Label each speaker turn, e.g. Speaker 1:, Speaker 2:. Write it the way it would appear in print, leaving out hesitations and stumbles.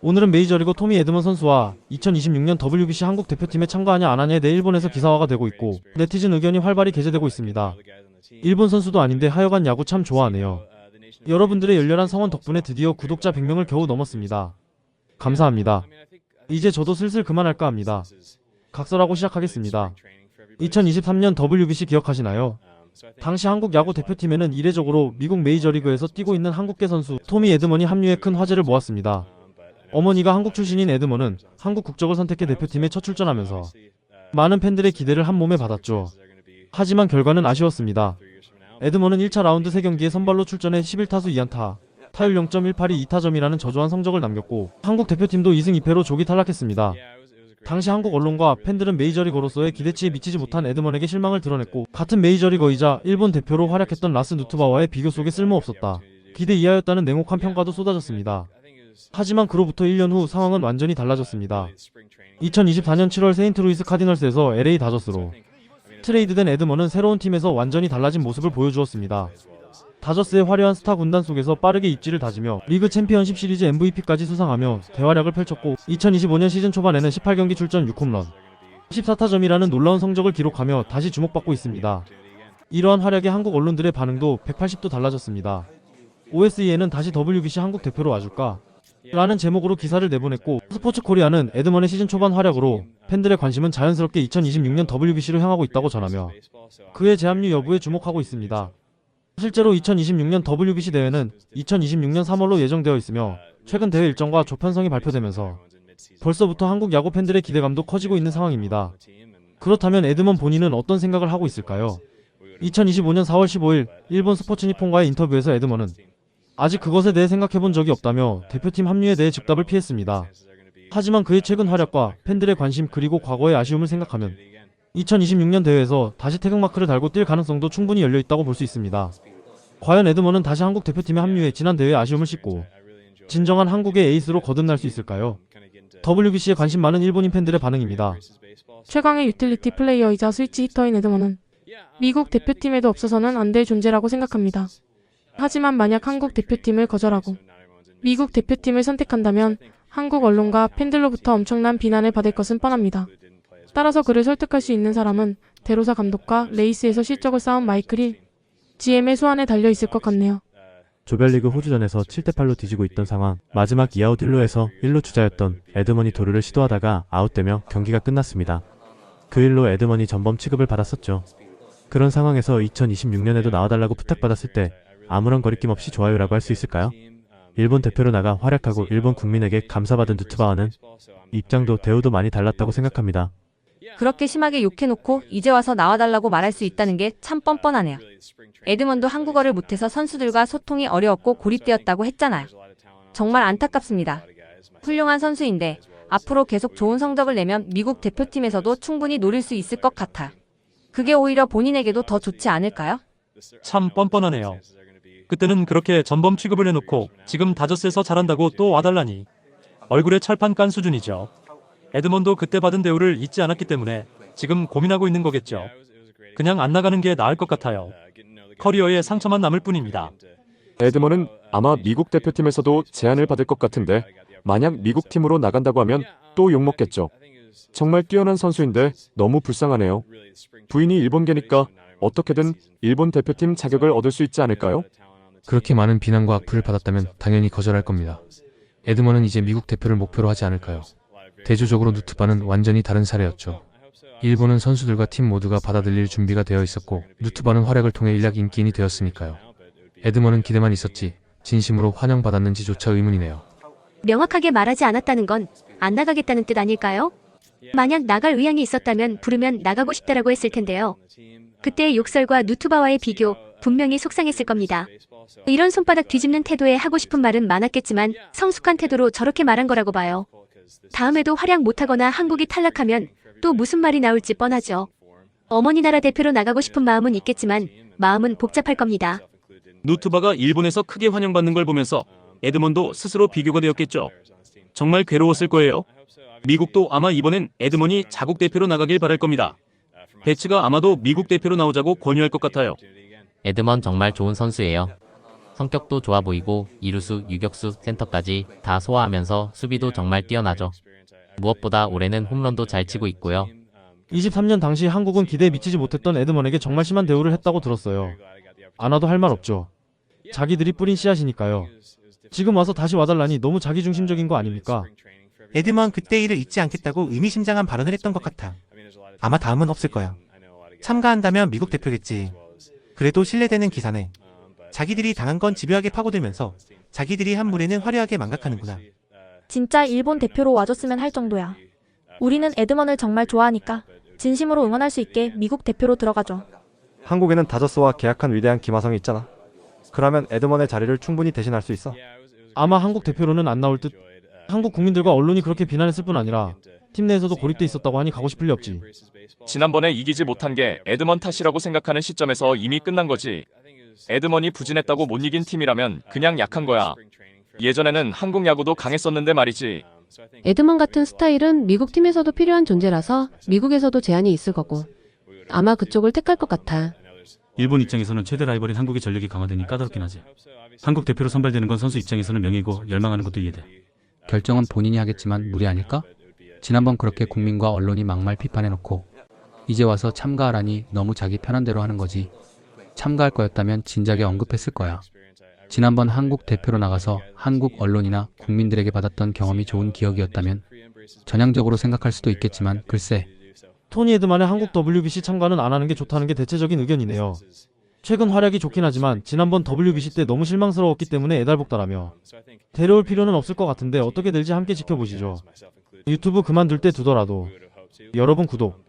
Speaker 1: 오늘은 메이저리거 토미 에드먼 선수와 2026년 WBC 한국 대표팀에 참가하냐 안 하냐에 대해 일본에서 기사화가 되고 있고 네티즌 의견이 활발히 게재되고 있습니다. 일본 선수도 아닌데 하여간 야구 참 좋아하네요. 여러분들의 열렬한 성원 덕분에 드디어 구독자 100명을 겨우 넘었습니다. 감사합니다. 이제 저도 슬슬 그만할까 합니다. 각설하고 시작하겠습니다. 2023년 WBC 기억하시나요? 당시 한국 야구 대표팀에는 이례적으로 미국 메이저리그에서 뛰고 있는 한국계 선수 토미 에드먼이 합류해 큰 화제를 모았습니다. 어머니가 한국 출신인 에드먼은 한국 국적을 선택해 대표팀에 첫 출전하면서 많은 팬들의 기대를 한 몸에 받았죠. 하지만 결과는 아쉬웠습니다. 에드먼은 1차 라운드 3경기에 선발로 출전해 11타수 2안타, 타율 0.182 2타점이라는 저조한 성적을 남겼고 한국 대표팀도 2승 2패로 조기 탈락했습니다. 당시 한국 언론과 팬들은 메이저리거로서의 기대치에 미치지 못한 에드먼에게 실망을 드러냈고 같은 메이저리거이자 일본 대표로 활약했던 라스 누트바와의 비교 속에 쓸모없었다, 기대 이하였다는 냉혹한 평가도 쏟아졌습니다. 하지만 그로부터 1년 후 상황은 완전히 달라졌습니다. 2024년 7월 세인트루이스 카디널스에서 LA 다저스로 트레이드된 에드먼은 새로운 팀에서 완전히 달라진 모습을 보여주었습니다. 다저스의 화려한 스타 군단 속에서 빠르게 입지를 다지며 리그 챔피언십 시리즈 MVP까지 수상하며 대활약을 펼쳤고 2025년 시즌 초반에는 18경기 출전 6홈런, 14타점이라는 놀라운 성적을 기록하며 다시 주목받고 있습니다. 이러한 활약에 한국 언론들의 반응도 180도 달라졌습니다. OSE에는 다시 WBC 한국 대표로 와줄까? 라는 제목으로 기사를 내보냈고 스포츠코리아는 에드먼의 시즌 초반 활약으로 팬들의 관심은 자연스럽게 2026년 WBC로 향하고 있다고 전하며 그의 재합류 여부에 주목하고 있습니다. 실제로 2026년 WBC 대회는 2026년 3월로 예정되어 있으며 최근 대회 일정과 조편성이 발표되면서 벌써부터 한국 야구 팬들의 기대감도 커지고 있는 상황입니다. 그렇다면 에드먼 본인은 어떤 생각을 하고 있을까요? 2025년 4월 15일 일본 스포츠 니폰과의 인터뷰에서 에드먼은 아직 그것에 대해 생각해본 적이 없다며 대표팀 합류에 대해 즉답을 피했습니다. 하지만 그의 최근 활약과 팬들의 관심 그리고 과거의 아쉬움을 생각하면 2026년 대회에서 다시 태극마크를 달고 뛸 가능성도 충분히 열려있다고 볼 수 있습니다. 과연 에드먼은 다시 한국 대표팀에 합류해 지난 대회의 아쉬움을 씻고 진정한 한국의 에이스로 거듭날 수 있을까요? WBC에 관심 많은 일본인 팬들의 반응입니다.
Speaker 2: 최강의 유틸리티 플레이어이자 스위치 히터인 에드먼은 미국 대표팀에도 없어서는 안 될 존재라고 생각합니다. 하지만 만약 한국 대표팀을 거절하고 미국 대표팀을 선택한다면 한국 언론과 팬들로부터 엄청난 비난을 받을 것은 뻔합니다. 따라서 그를 설득할 수 있는 사람은 데로사 감독과 레이스에서 실적을 쌓은 마이클 힐 GM의 수완에 달려 있을 것 같네요.
Speaker 3: 조별리그 호주전에서 7대8로 뒤지고 있던 상황, 마지막 2아웃 1루에서 1루 주자였던 에드먼이 도루를 시도하다가 아웃되며 경기가 끝났습니다. 그 일로 에드먼이 전범 취급을 받았었죠. 그런 상황에서 2026년에도 나와달라고 부탁받았을 때 아무런 거리낌 없이 좋아요라고 할 수 있을까요? 일본 대표로 나가 활약하고 일본 국민에게 감사받은 누트바와는 입장도 대우도 많이 달랐다고 생각합니다.
Speaker 4: 그렇게 심하게 욕해놓고 이제 와서 나와달라고 말할 수 있다는 게 참 뻔뻔하네요. 에드먼도 한국어를 못해서 선수들과 소통이 어려웠고 고립되었다고 했잖아요. 정말 안타깝습니다. 훌륭한 선수인데 앞으로 계속 좋은 성적을 내면 미국 대표팀에서도 충분히 노릴 수 있을 것 같아요. 그게 오히려 본인에게도 더 좋지 않을까요?
Speaker 5: 참 뻔뻔하네요. 그때는 그렇게 전범 취급을 해놓고 지금 다저스에서 잘한다고 또 와달라니 얼굴에 철판 깐 수준이죠. 에드먼도 그때 받은 대우를 잊지 않았기 때문에 지금 고민하고 있는 거겠죠. 그냥 안 나가는 게 나을 것 같아요. 커리어에 상처만 남을 뿐입니다.
Speaker 6: 에드먼은 아마 미국 대표팀에서도 제안을 받을 것 같은데 만약 미국 팀으로 나간다고 하면 또 욕먹겠죠. 정말 뛰어난 선수인데 너무 불쌍하네요. 부인이 일본계니까 어떻게든 일본 대표팀 자격을 얻을 수 있지 않을까요?
Speaker 7: 그렇게 많은 비난과 악플을 받았다면 당연히 거절할 겁니다. 에드먼은 이제 미국 대표를 목표로 하지 않을까요? 대조적으로 누트바는 완전히 다른 사례였죠. 일본은 선수들과 팀 모두가 받아들일 준비가 되어 있었고 누트바는 활약을 통해 일약 인기인이 되었으니까요. 에드먼은 기대만 있었지 진심으로 환영받았는지조차 의문이네요.
Speaker 8: 명확하게 말하지 않았다는 건 안 나가겠다는 뜻 아닐까요? 만약 나갈 의향이 있었다면 부르면 나가고 싶다라고 했을 텐데요. 그때의 욕설과 누트바와의 비교 분명히 속상했을 겁니다. 이런 손바닥 뒤집는 태도에 하고 싶은 말은 많았겠지만 성숙한 태도로 저렇게 말한 거라고 봐요. 다음에도 활약 못하거나 한국이 탈락하면 또 무슨 말이 나올지 뻔하죠. 어머니 나라 대표로 나가고 싶은 마음은 있겠지만 마음은 복잡할 겁니다.
Speaker 9: 누트바가 일본에서 크게 환영받는 걸 보면서 에드먼도 스스로 비교가 되었겠죠. 정말 괴로웠을 거예요. 미국도 아마 이번엔 에드먼이 자국 대표로 나가길 바랄 겁니다. 배츠가 아마도 미국 대표로 나오자고 권유할 것 같아요.
Speaker 10: 에드먼 정말 좋은 선수예요. 성격도 좋아 보이고 이루수, 유격수, 센터까지 다 소화하면서 수비도 정말 뛰어나죠. 무엇보다 올해는 홈런도 잘 치고 있고요.
Speaker 1: 23년 당시 한국은 기대에 미치지 못했던 에드먼에게 정말 심한 대우를 했다고 들었어요. 안 와도 할 말 없죠. 자기들이 뿌린 씨앗이니까요. 지금 와서 다시 와달라니 너무 자기중심적인 거 아닙니까?
Speaker 11: 에드먼 그때 일을 잊지 않겠다고 의미심장한 발언을 했던 것 같아. 아마 다음은 없을 거야. 참가한다면 미국 대표겠지. 그래도 신뢰되는 기사네. 자기들이 당한 건 집요하게 파고들면서 자기들이 한 무례는 화려하게 망각하는구나.
Speaker 12: 진짜 일본 대표로 와줬으면 할 정도야. 우리는 에드먼을 정말 좋아하니까 진심으로 응원할 수 있게 미국 대표로 들어가죠.
Speaker 13: 한국에는 다저스와 계약한 위대한 김하성이 있잖아. 그러면 에드먼의 자리를 충분히 대신할 수 있어.
Speaker 1: 아마 한국 대표로는 안 나올 듯. 한국 국민들과 언론이 그렇게 비난했을 뿐 아니라 팀 내에서도 고립돼 있었다고 하니 가고 싶을 리 없지.
Speaker 6: 지난번에 이기지 못한 게 에드먼 탓이라고 생각하는 시점에서 이미 끝난 거지. 에드먼이 부진했다고 못 이긴 팀이라면 그냥 약한 거야. 예전에는 한국 야구도 강했었는데 말이지.
Speaker 14: 에드먼 같은 스타일은 미국 팀에서도 필요한 존재라서 미국에서도 제한이 있을 거고 아마 그쪽을 택할 것 같아.
Speaker 15: 일본 입장에서는 최대 라이벌인 한국의 전력이 강화되니 까다롭긴 하지. 한국 대표로 선발되는 건 선수 입장에서는 명예고 열망하는 것도 이해돼.
Speaker 7: 결정은 본인이 하겠지만 무리 아닐까? 지난번 그렇게 국민과 언론이 막말 비판해놓고 이제 와서 참가하라니 너무 자기 편한 대로 하는 거지. 참가할 거였다면 진작에 언급했을 거야. 지난번 한국 대표로 나가서 한국 언론이나 국민들에게 받았던 경험이 좋은 기억이었다면 전향적으로 생각할 수도 있겠지만 글쎄.
Speaker 1: 토니 에드먼의 한국 WBC 참가는 안 하는 게 좋다는 게 대체적인 의견이네요. 최근 활약이 좋긴 하지만 지난번 WBC 때 너무 실망스러웠기 때문에 애달복달하며 데려올 필요는 없을 것 같은데 어떻게 될지 함께 지켜보시죠. 유튜브 그만둘 때 두더라도 여러분 구독